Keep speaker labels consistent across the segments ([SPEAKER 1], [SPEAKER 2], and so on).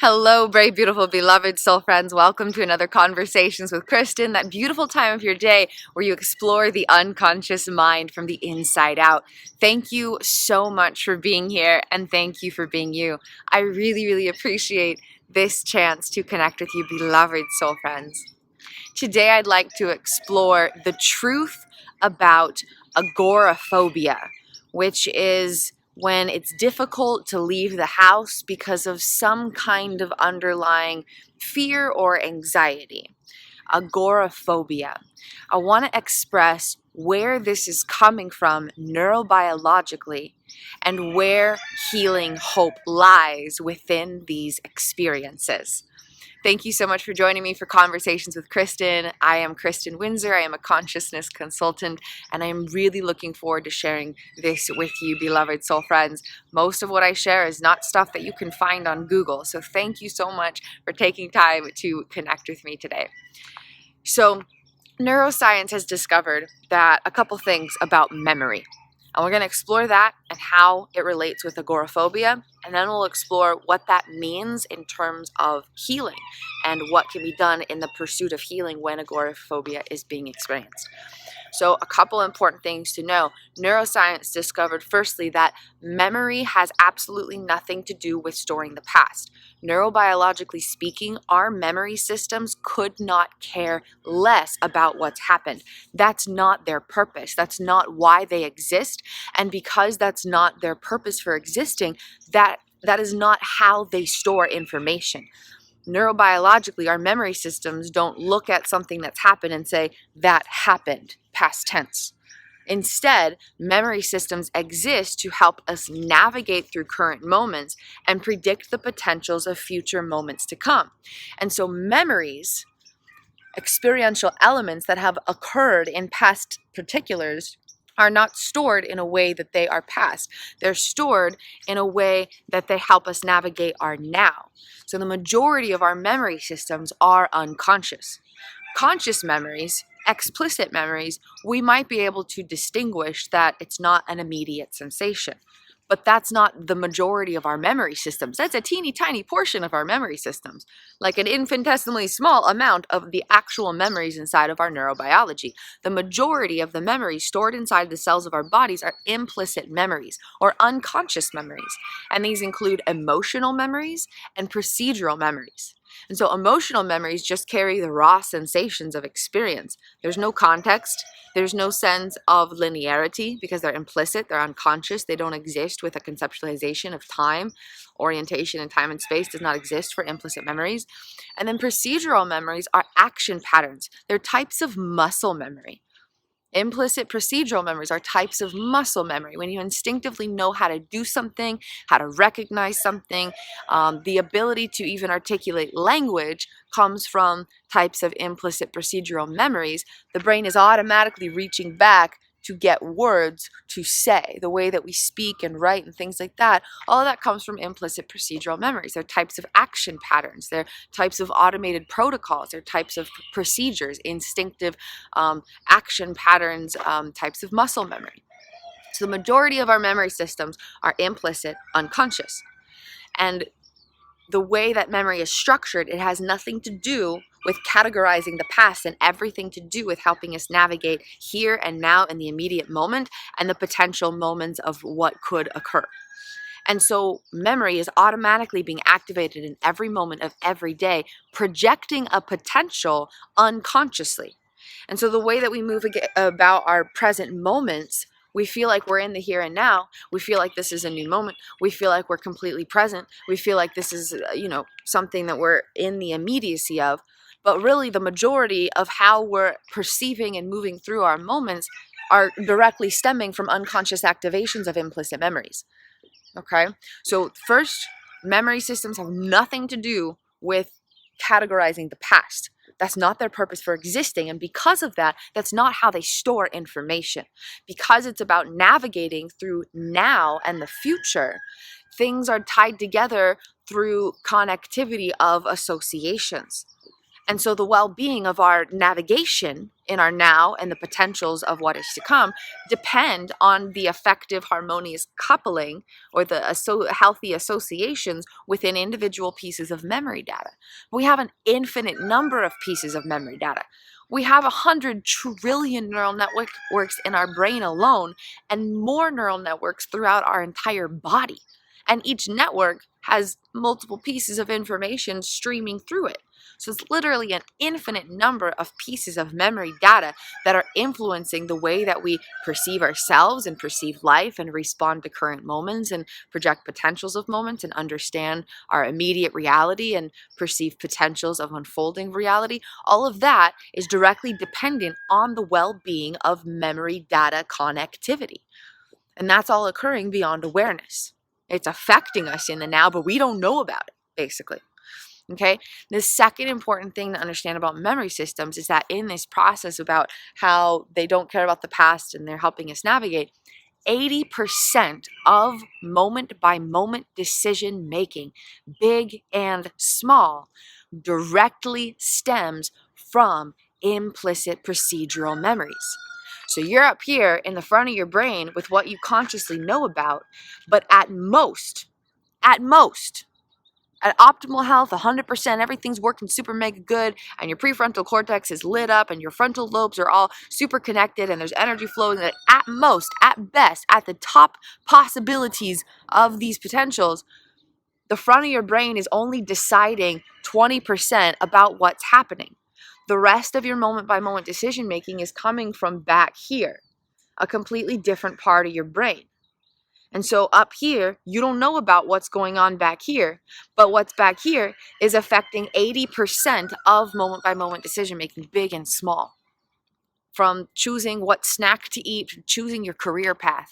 [SPEAKER 1] Hello, brave, beautiful, beloved soul friends. Welcome to another Conversations with Kristin, that beautiful time of your day where you explore the unconscious mind from the inside out. Thank you so much for being here, and thank you for being you. I really, really appreciate this chance to connect with you, beloved soul friends. Today, I'd like to explore the truth about agoraphobia, which is when it's difficult to leave the house because of some kind of underlying fear or anxiety. Agoraphobia. I want to express where this is coming from neurobiologically and where healing hope lies within these experiences. Thank you so much for joining me for Conversations with Kristin. I am Kristin Windsor. I am a consciousness consultant, and I am really looking forward to sharing this with you, beloved soul friends. Most of what I share is not stuff that you can find on Google, so thank you so much for taking time to connect with me today. So, neuroscience has discovered that a couple things about memory. And we're going to explore that and how it relates with agoraphobia. And then we'll explore what that means in terms of healing and what can be done in the pursuit of healing when agoraphobia is being experienced. So a couple important things to know. Neuroscience discovered firstly that memory has absolutely nothing to do with storing the past. Neurobiologically speaking, our memory systems could not care less about what's happened. That's not their purpose. That's not why they exist. And because that's not their purpose for existing, that is not how they store information. Neurobiologically, our memory systems don't look at something that's happened and say, that happened, past tense. Instead, memory systems exist to help us navigate through current moments and predict the potentials of future moments to come. And so memories, experiential elements that have occurred in past particulars, are not stored in a way that they are past. They're stored in a way that they help us navigate our now. So the majority of our memory systems are unconscious. Conscious memories, explicit memories, we might be able to distinguish that it's not an immediate sensation. But that's not the majority of our memory systems. That's a teeny tiny portion of our memory systems, like an infinitesimally small amount of the actual memories inside of our neurobiology. The majority of the memories stored inside the cells of our bodies are implicit memories or unconscious memories. And these include emotional memories and procedural memories. And so emotional memories just carry the raw sensations of experience. There's no context. There's no sense of linearity because they're implicit, they're unconscious, they don't exist with a conceptualization of time. Orientation in time and space does not exist for implicit memories. And then procedural memories are action patterns. They're types of muscle memory. Implicit procedural memories are types of muscle memory. When you instinctively know how to do something, how to recognize something, the ability to even articulate language comes from types of implicit procedural memories. The brain is automatically reaching back to get words to say. The way that we speak and write and things like that, all of that comes from implicit procedural memories. They're types of action patterns. They're types of automated protocols. They're types of procedures, instinctive action patterns, types of muscle memory. So the majority of our memory systems are implicit, unconscious. And the way that memory is structured, it has nothing to do with categorizing the past and everything to do with helping us navigate here and now in the immediate moment and the potential moments of what could occur. And so memory is automatically being activated in every moment of every day, projecting a potential unconsciously. And so the way that we move about our present moments, we feel like we're in the here and now. We feel like this is a new moment. We feel like we're completely present. We feel like this is, something that we're in the immediacy of. But really, the majority of how we're perceiving and moving through our moments are directly stemming from unconscious activations of implicit memories. Okay? So first, memory systems have nothing to do with categorizing the past. That's not their purpose for existing. And because of that, that's not how they store information. Because it's about navigating through now and the future, things are tied together through connectivity of associations. And so the well-being of our navigation in our now and the potentials of what is to come depend on the effective harmonious coupling or the healthy associations within individual pieces of memory data. We have an infinite number of pieces of memory data. We have 100 trillion neural networks in our brain alone, and more neural networks throughout our entire body. And each network has multiple pieces of information streaming through it. So it's literally an infinite number of pieces of memory data that are influencing the way that we perceive ourselves and perceive life and respond to current moments and project potentials of moments and understand our immediate reality and perceive potentials of unfolding reality. All of that is directly dependent on the well-being of memory data connectivity. And that's all occurring beyond awareness. It's affecting us in the now, but we don't know about it, basically. Okay, the second important thing to understand about memory systems is that in this process about how they don't care about the past and they're helping us navigate, 80% of moment by moment decision making, big and small, directly stems from implicit procedural memories. So you're up here in the front of your brain with what you consciously know about, but at most, at optimal health, 100%, everything's working super mega good, and your prefrontal cortex is lit up, and your frontal lobes are all super connected, and there's energy flowing, that at most, at best, at the top possibilities of these potentials, the front of your brain is only deciding 20% about what's happening. The rest of your moment-by-moment decision-making is coming from back here, a completely different part of your brain. And so up here, you don't know about what's going on back here, but what's back here is affecting 80% of moment-by-moment decision-making, big and small. From choosing what snack to eat, choosing your career path.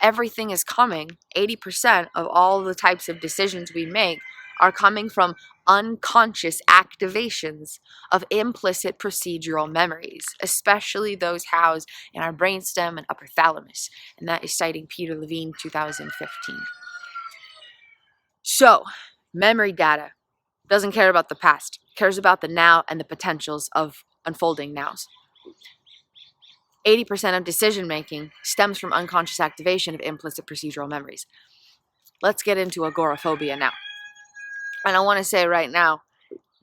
[SPEAKER 1] Everything is coming, 80% of all the types of decisions we make are coming from unconscious activations of implicit procedural memories, especially those housed in our brainstem and upper thalamus. And that is citing Peter Levine, 2015. So, memory data doesn't care about the past, cares about the now and the potentials of unfolding nows. 80% of decision making stems from unconscious activation of implicit procedural memories. Let's get into agoraphobia now. And I want to say right now,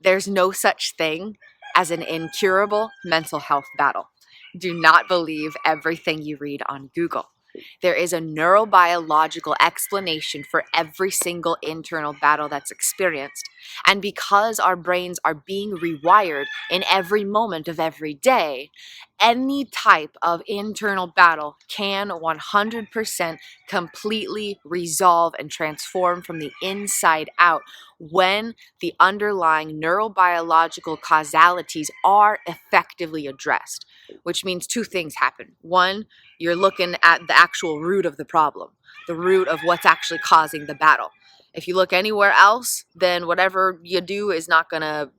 [SPEAKER 1] there's no such thing as an incurable mental health battle. Do not believe everything you read on Google. There is a neurobiological explanation for every single internal battle that's experienced. And because our brains are being rewired in every moment of every day, any type of internal battle can 100% completely resolve and transform from the inside out when the underlying neurobiological causalities are effectively addressed, which means two things happen. One, you're looking at the actual root of the problem, the root of what's actually causing the battle. If you look anywhere else, then whatever you do is not gonna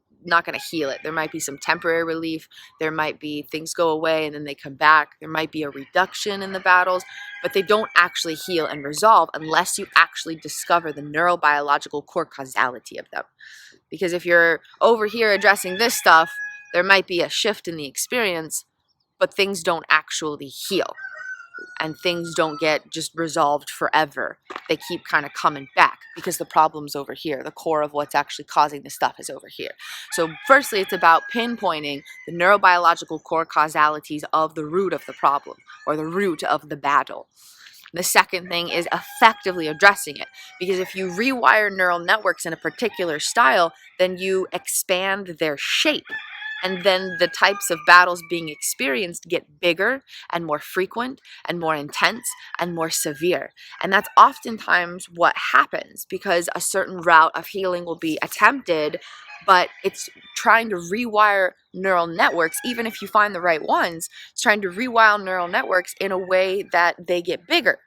[SPEAKER 1] heal it. There might be some temporary relief. There might be things go away and then they come back. There might be a reduction in the battles, but they don't actually heal and resolve unless you actually discover the neurobiological core causality of them. Because if you're over here addressing this stuff, there might be a shift in the experience, but things don't actually heal. And things don't get just resolved forever. They keep kind of coming back because the problem's over here. The core of what's actually causing the stuff is over here. So firstly, it's about pinpointing the neurobiological core causalities of the root of the problem or the root of the battle. The second thing is effectively addressing it, because if you rewire neural networks in a particular style, then you expand their shape. And then the types of battles being experienced get bigger and more frequent and more intense and more severe. And that's oftentimes what happens because a certain route of healing will be attempted, but it's trying to rewire neural networks, even if you find the right ones, it's trying to rewire neural networks in a way that they get bigger.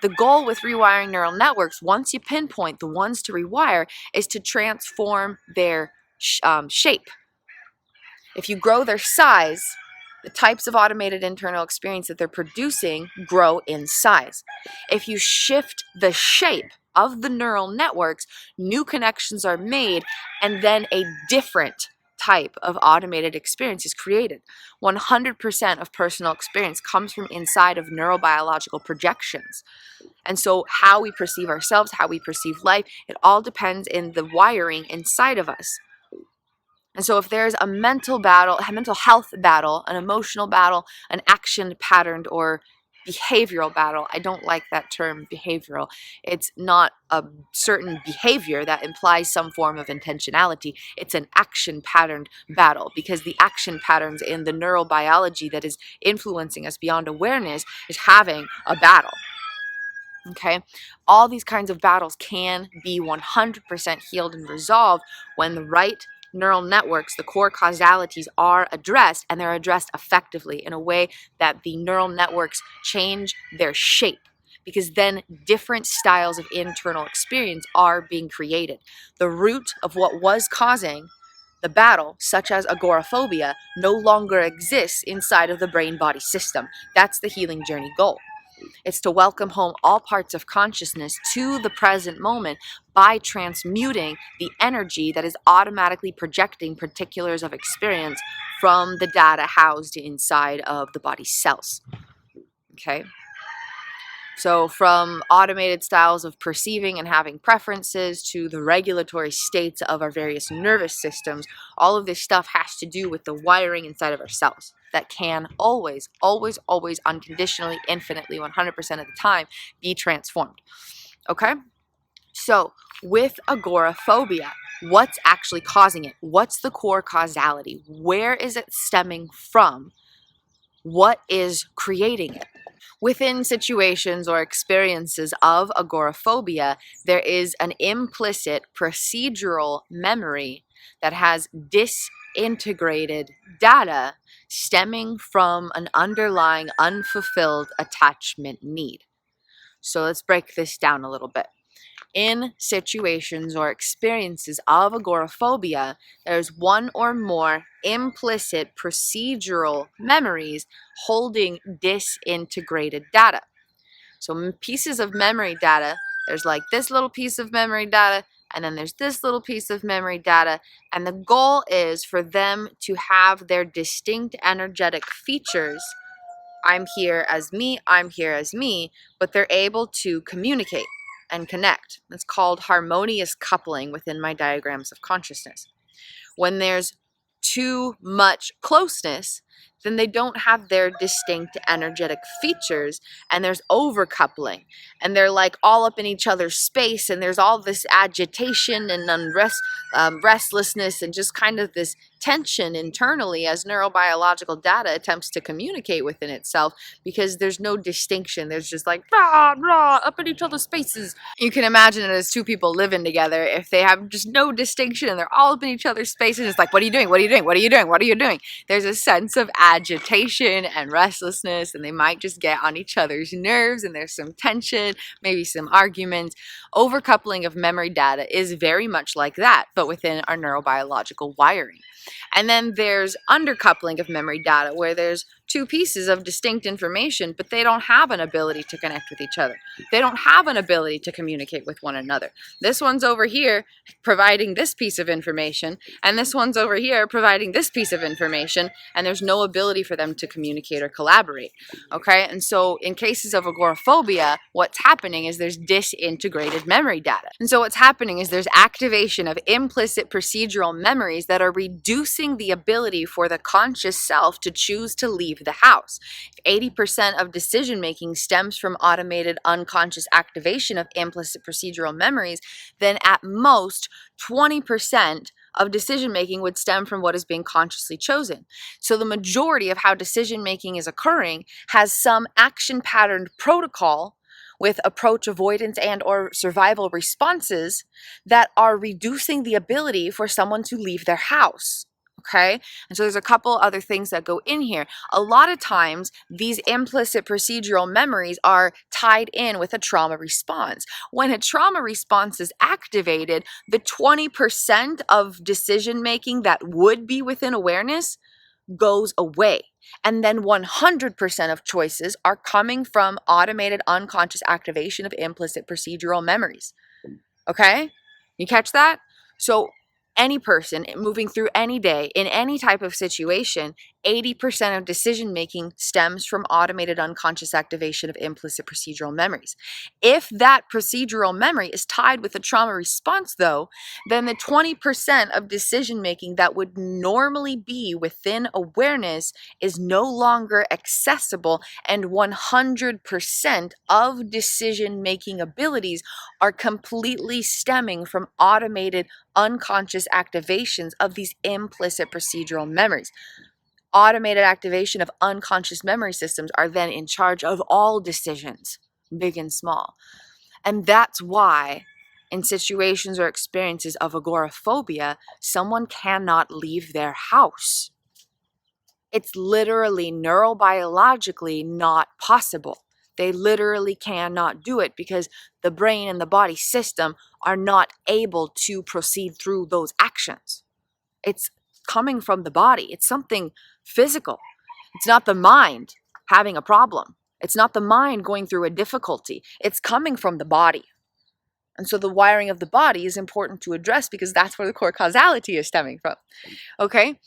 [SPEAKER 1] The goal with rewiring neural networks, once you pinpoint the ones to rewire, is to transform their shape. If you grow their size, the types of automated internal experience that they're producing grow in size. If you shift the shape of the neural networks, new connections are made, and then a different type of automated experience is created. 100% of personal experience comes from inside of neurobiological projections. And so how we perceive ourselves, how we perceive life, it all depends in the wiring inside of us. And so if there's a mental battle, a mental health battle, an emotional battle, an action patterned or behavioral battle, I don't like that term behavioral. It's not a certain behavior that implies some form of intentionality. It's an action patterned battle, because the action patterns in the neurobiology that is influencing us beyond awareness is having a battle. Okay, all these kinds of battles can be 100% healed and resolved when the right neural networks, the core causalities, are addressed, and they're addressed effectively in a way that the neural networks change their shape, because then different styles of internal experience are being created. The root of what was causing the battle, such as agoraphobia, no longer exists inside of the brain-body system. That's the healing journey goal. It's to welcome home all parts of consciousness to the present moment by transmuting the energy that is automatically projecting particulars of experience from the data housed inside of the body's cells. Okay? So from automated styles of perceiving and having preferences to the regulatory states of our various nervous systems, all of this stuff has to do with the wiring inside of our cells that can always, always, always, unconditionally, infinitely, 100% of the time be transformed. Okay? So with agoraphobia, what's actually causing it? What's the core causality? Where is it stemming from? What is creating it? Within situations or experiences of agoraphobia, there is an implicit procedural memory that has disintegrated data stemming from an underlying unfulfilled attachment need. So let's break this down a little bit. In situations or experiences of agoraphobia, there's one or more implicit procedural memories holding disintegrated data. So pieces of memory data, there's like this little piece of memory data, and then there's this little piece of memory data, and the goal is for them to have their distinct energetic features. I'm here as me, I'm here as me, but they're able to communicate and connect. It's called harmonious coupling within my diagrams of consciousness. When there's too much closeness, then they don't have their distinct energetic features, and there's overcoupling, and they're like all up in each other's space, and there's all this agitation and restlessness, and just kind of this tension internally as neurobiological data attempts to communicate within itself, because there's no distinction. There's just like rah, rah, up in each other's spaces. You can imagine it as two people living together. If they have just no distinction and they're all up in each other's spaces, it's like, what are you doing? What are you doing? What are you doing? What are you doing? There's a sense of agitation and restlessness, and they might just get on each other's nerves, and there's some tension, maybe some arguments. Overcoupling of memory data is very much like that, but within our neurobiological wiring. And then there's undercoupling of memory data, where there's two pieces of distinct information, but they don't have an ability to connect with each other. They don't have an ability to communicate with one another. This one's over here providing this piece of information, and this one's over here providing this piece of information, and there's no ability for them to communicate or collaborate. Okay? And so in cases of agoraphobia, what's happening is there's disintegrated memory data. And so what's happening is there's activation of implicit procedural memories that are reducing the ability for the conscious self to choose to leave the house. If 80% of decision making stems from automated unconscious activation of implicit procedural memories, then at most 20% of decision making would stem from what is being consciously chosen. So the majority of how decision making is occurring has some action patterned protocol with approach avoidance and or survival responses that are reducing the ability for someone to leave their house. Okay? And so there's a couple other things that go in here. A lot of times, these implicit procedural memories are tied in with a trauma response. When a trauma response is activated, the 20% of decision making that would be within awareness goes away. And then 100% of choices are coming from automated unconscious activation of implicit procedural memories. Okay? You catch that? So Any person moving through any day in any type of situation, 80% of decision making stems from automated unconscious activation of implicit procedural memories. If that procedural memory is tied with a trauma response, though, then the 20% of decision making that would normally be within awareness is no longer accessible, and 100% of decision making abilities are completely stemming from automated unconscious activations of these implicit procedural memories. Automated activation of unconscious memory systems are then in charge of all decisions, big and small. And that's why in situations or experiences of agoraphobia, someone cannot leave their house. It's literally neurobiologically not possible. They literally cannot do it because the brain and the body system are not able to proceed through those actions. It's coming from the body. It's something physical. It's not the mind having a problem. It's not the mind going through a difficulty. It's coming from the body. And so the wiring of the body is important to address because that's where the core causality is stemming from. Okay?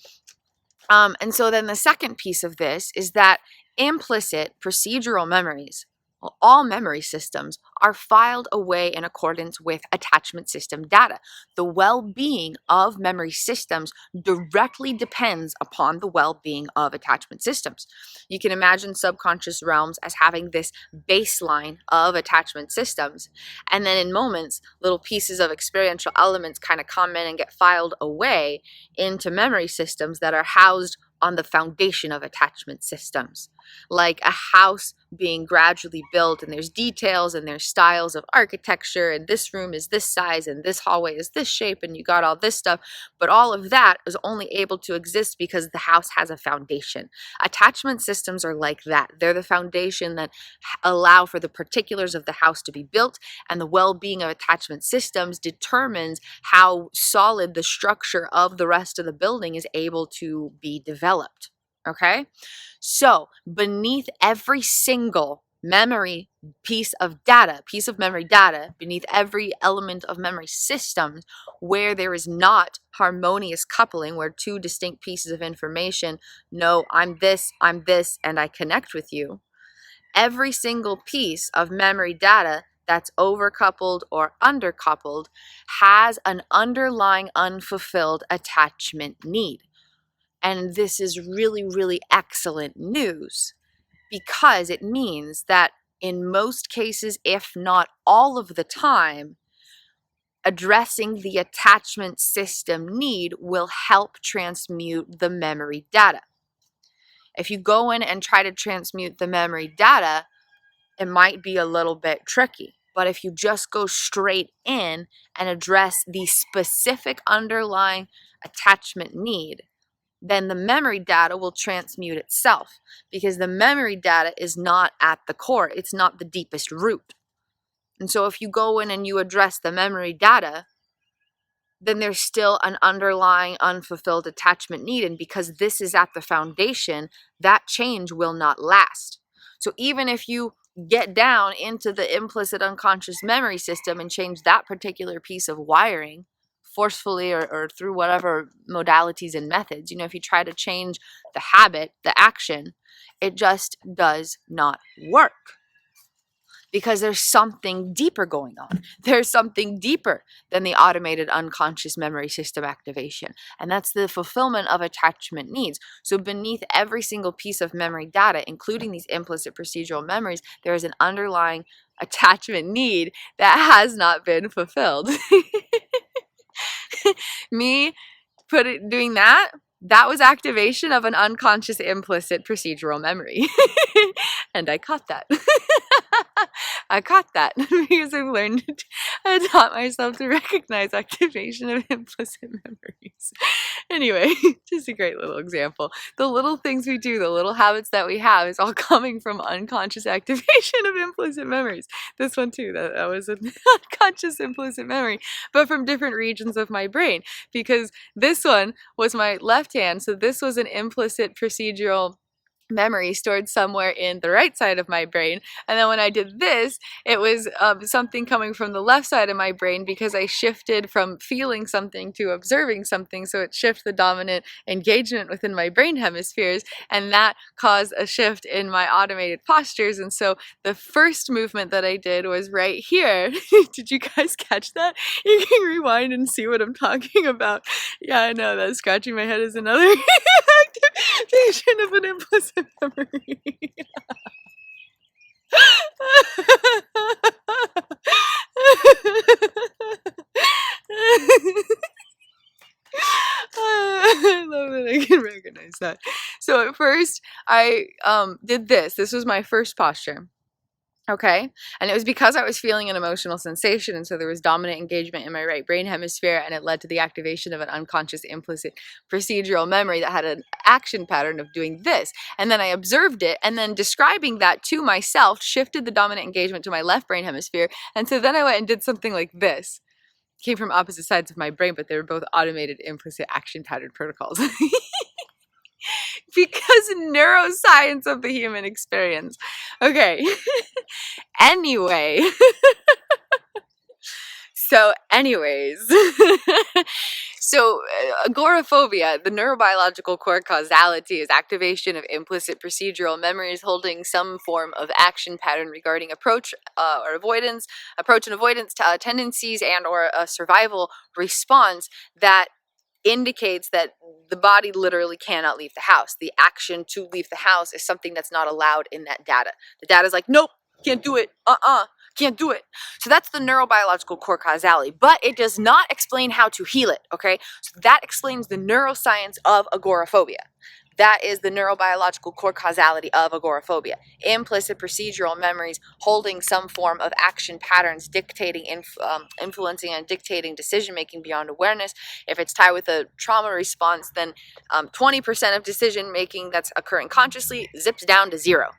[SPEAKER 1] And so then the second piece of this is that implicit procedural memories, well, all memory systems, are filed away in accordance with attachment system data. The well-being of memory systems directly depends upon the well-being of attachment systems. You can imagine subconscious realms as having this baseline of attachment systems, and then in moments, little pieces of experiential elements kind of come in and get filed away into memory systems that are housed on the foundation of attachment systems, like a house being gradually built, and there's details and there's styles of architecture, and this room is this size and this hallway is this shape, and you got all this stuff, but all of that is only able to exist because the house has a foundation. Attachment systems are like that. They're the foundation that allow for the particulars of the house to be built, and the well-being of attachment systems determines how solid the structure of the rest of the building is able to be developed. Okay? So beneath every single memory piece of memory data, beneath every element of memory systems where there is not harmonious coupling, where two distinct pieces of information know I'm this, and I connect with you, every single piece of memory data that's overcoupled or undercoupled has an underlying unfulfilled attachment need. And this is really, really excellent news because it means that in most cases, if not all of the time, addressing the attachment system need will help transmute the memory data. If you go in and try to transmute the memory data, it might be a little bit tricky. But if you just go straight in and address the specific underlying attachment need, then the memory data will transmute itself because the memory data is not at the core. It's not the deepest root. And so if you go in and you address the memory data, then there's still an underlying unfulfilled attachment need. And because this is at the foundation, that change will not last. So even if you get down into the implicit unconscious memory system and change that particular piece of wiring, forcefully or through whatever modalities and methods, if you try to change the habit, the action, it just does not work because there's something deeper going on. There's something deeper than the automated unconscious memory system activation, and that's the fulfillment of attachment needs. So beneath every single piece of memory data, including these implicit procedural memories, there is an underlying attachment need that has not been fulfilled. Me doing that was activation of an unconscious implicit procedural memory. And I caught that. I caught that because I've learned, I taught myself to recognize activation of implicit memories. Anyway, just a great little example. The little things we do, the little habits that we have is all coming from unconscious activation of implicit memories. This one too, that was an unconscious implicit memory, but from different regions of my brain, because this one was my left hand. So this was an implicit procedural memory stored somewhere in the right side of my brain. And then when I did this, it was something coming from the left side of my brain because I shifted from feeling something to observing something. So it shifted the dominant engagement within my brain hemispheres, and that caused a shift in my automated postures. And so the first movement that I did was right here. Did you guys catch that? You can rewind and see what I'm talking about. Yeah, I know that scratching my head is another activation of an implicit memory. I love that I can recognize that. So at first I did this. This was my first posture. Okay. And it was because I was feeling an emotional sensation. And so there was dominant engagement in my right brain hemisphere, and it led to the activation of an unconscious implicit procedural memory that had an action pattern of doing this. And then I observed it, and then describing that to myself shifted the dominant engagement to my left brain hemisphere. And so then I went and did something like this. It came from opposite sides of my brain, but they were both automated implicit action pattern protocols. Because neuroscience of the human experience. Okay. Anyway. So agoraphobia, the neurobiological core causality, is activation of implicit procedural memories holding some form of action pattern regarding approach and avoidance tendencies and or a survival response that indicates that the body literally cannot leave the house. The action to leave the house is something that's not allowed in that data. The data is like, nope, can't do it. Can't do it. So that's the neurobiological core causality, but it does not explain how to heal it, okay? So that explains the neuroscience of agoraphobia. That is the neurobiological core causality of agoraphobia. Implicit procedural memories holding some form of action patterns, dictating, influencing and dictating decision-making beyond awareness. If it's tied with a trauma response, then 20% of decision-making that's occurring consciously zips down to 0%.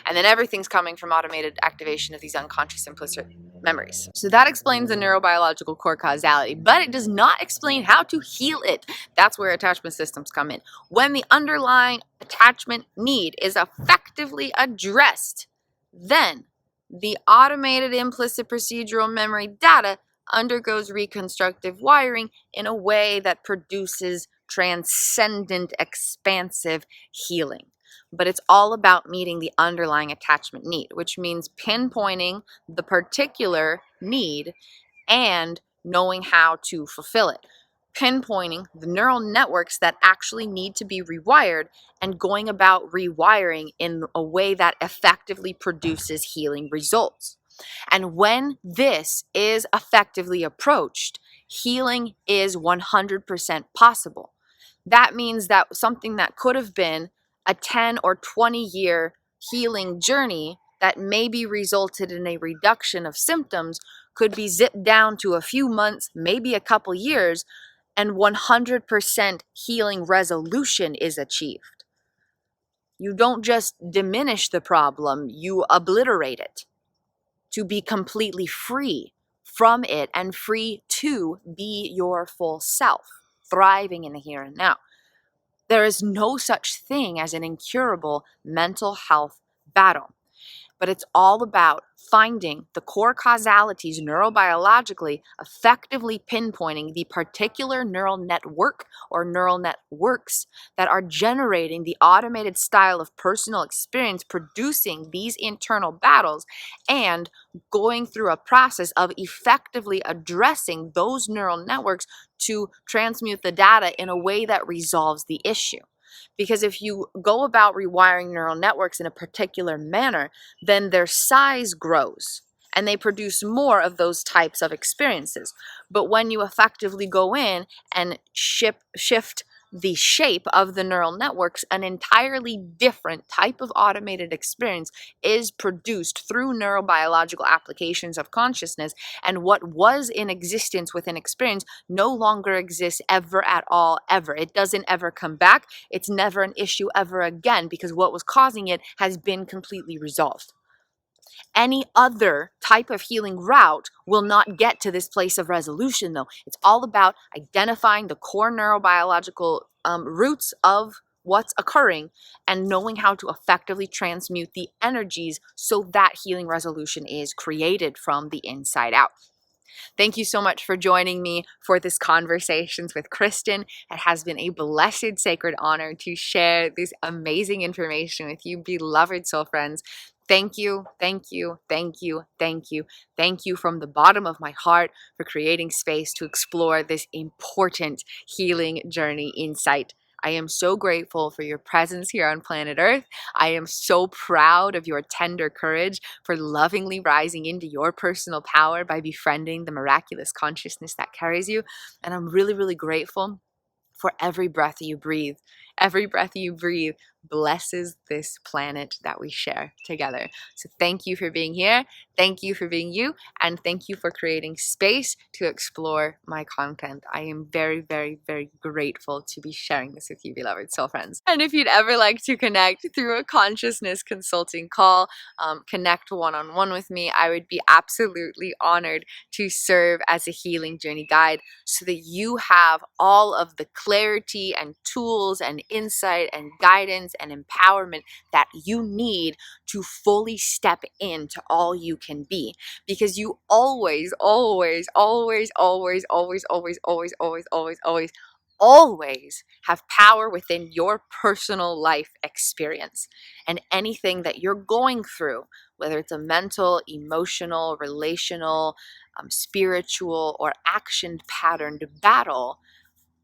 [SPEAKER 1] And then everything's coming from automated activation of these unconscious implicit memories. So that explains the neurobiological core causality, but it does not explain how to heal it. That's where attachment systems come in. When the underlying attachment need is effectively addressed, then the automated implicit procedural memory data undergoes reconstructive wiring in a way that produces transcendent, expansive healing. But it's all about meeting the underlying attachment need, which means pinpointing the particular need and knowing how to fulfill it. Pinpointing the neural networks that actually need to be rewired and going about rewiring in a way that effectively produces healing results. And when this is effectively approached, healing is 100% possible. That means that something that could have been a 10 or 20-year healing journey that maybe resulted in a reduction of symptoms could be zipped down to a few months, maybe a couple years, and 100% healing resolution is achieved. You don't just diminish the problem, you obliterate it to be completely free from it and free to be your full self, thriving in the here and now. There is no such thing as an incurable mental health battle, but it's all about finding the core causalities neurobiologically, effectively pinpointing the particular neural network or neural networks that are generating the automated style of personal experience, producing these internal battles, and going through a process of effectively addressing those neural networks to transmute the data in a way that resolves the issue. Because if you go about rewiring neural networks in a particular manner, then their size grows and they produce more of those types of experiences. But when you effectively go in and shift the shape of the neural networks, an entirely different type of automated experience is produced through neurobiological applications of consciousness, and what was in existence within experience no longer exists ever at all, ever. It doesn't ever come back. It's never an issue ever again because what was causing it has been completely resolved. Any other type of healing route will not get to this place of resolution, though. It's all about identifying the core neurobiological roots of what's occurring and knowing how to effectively transmute the energies so that healing resolution is created from the inside out. Thank you so much for joining me for this Conversations with Kristin. It has been a blessed, sacred honor to share this amazing information with you, beloved soul friends. Thank you, thank you, thank you, thank you, thank you from the bottom of my heart for creating space to explore this important healing journey insight. I am so grateful for your presence here on planet Earth. I am so proud of your tender courage for lovingly rising into your personal power by befriending the miraculous consciousness that carries you. And I'm really, really grateful for every breath you breathe. Every breath you breathe blesses this planet that we share together. So thank you for being here. Thank you for being you. And thank you for creating space to explore my content. I am very, very, very grateful to be sharing this with you, beloved soul friends. And if you'd ever like to connect through a consciousness consulting call, connect one-on-one with me, I would be absolutely honored to serve as a healing journey guide so that you have all of the clarity and tools and insight and guidance and empowerment that you need to fully step into all you can be. Because you always, always, always, always, always, always, always, always, always, always, always have power within your personal life experience. And anything that you're going through, whether it's a mental, emotional, relational, spiritual, or action patterned battle,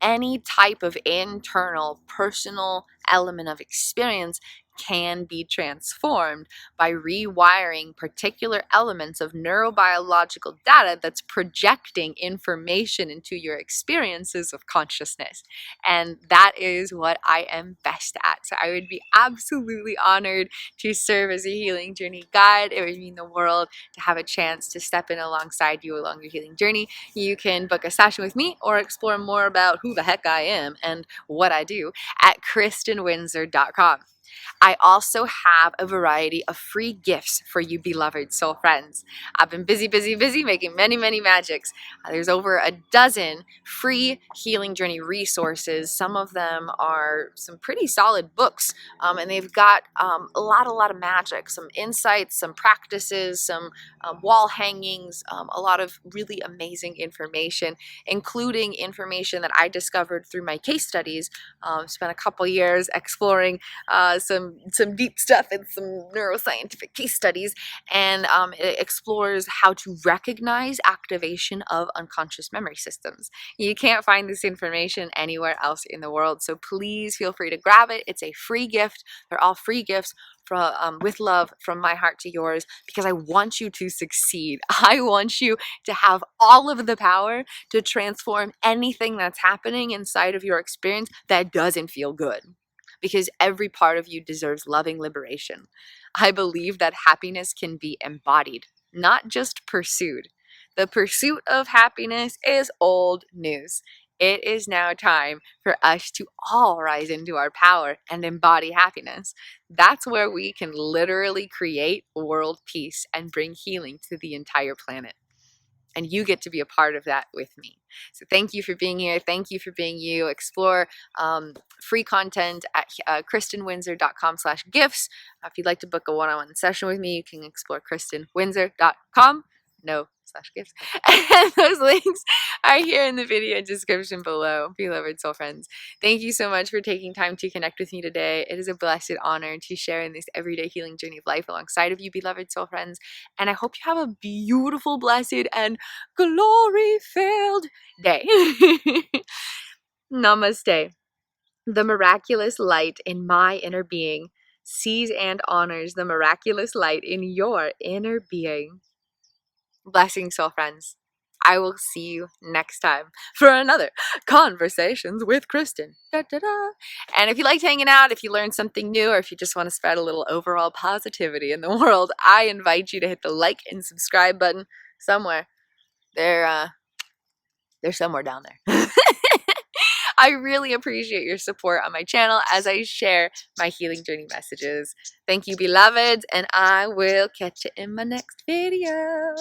[SPEAKER 1] any type of internal personal element of experience can be transformed by rewiring particular elements of neurobiological data that's projecting information into your experiences of consciousness. And that is what I am best at. So I would be absolutely honored to serve as a healing journey guide. It would mean the world to have a chance to step in alongside you along your healing journey. You can book a session with me or explore more about who the heck I am and what I do at KristinWindsor.com. I also have a variety of free gifts for you beloved soul friends. I've been busy making many, many magics. There's over a dozen free healing journey resources. Some of them are some pretty solid books, and they've got a lot of magic, some insights, some practices, some wall hangings, a lot of really amazing information, including information that I discovered through my case studies. Spent a couple years exploring some deep stuff and some neuroscientific case studies, and it explores how to recognize activation of unconscious memory systems. You can't find this information anywhere else in the world, so please feel free to grab it. It's a free gift. They're all free gifts from, with love from my heart to yours, because I want you to succeed. I want you to have all of the power to transform anything that's happening inside of your experience that doesn't feel good, because every part of you deserves loving liberation. I believe that happiness can be embodied, not just pursued. The pursuit of happiness is old news. It is now time for us to all rise into our power and embody happiness. That's where we can literally create world peace and bring healing to the entire planet. And you get to be a part of that with me. So thank you for being here. Thank you for being you. Explore free content at KristinWindsor.com/gifts. If you'd like to book a one-on-one session with me, you can explore KristinWindsor.com. No/gifts. And those links are here in the video description below, beloved soul friends. Thank you so much for taking time to connect with me today. It is a blessed honor to share in this everyday healing journey of life alongside of you, beloved soul friends. And I hope you have a beautiful, blessed, and glory-filled day. Namaste. The miraculous light in my inner being sees and honors the miraculous light in your inner being. Blessings, soul friends. I will see you next time for another Conversations with Kristin. Da, da, da. And if you liked hanging out, if you learned something new, or if you just want to spread a little overall positivity in the world, I invite you to hit the like and subscribe button somewhere. They're somewhere down there. I really appreciate your support on my channel as I share my healing journey messages. Thank you, beloveds, and I will catch you in my next video.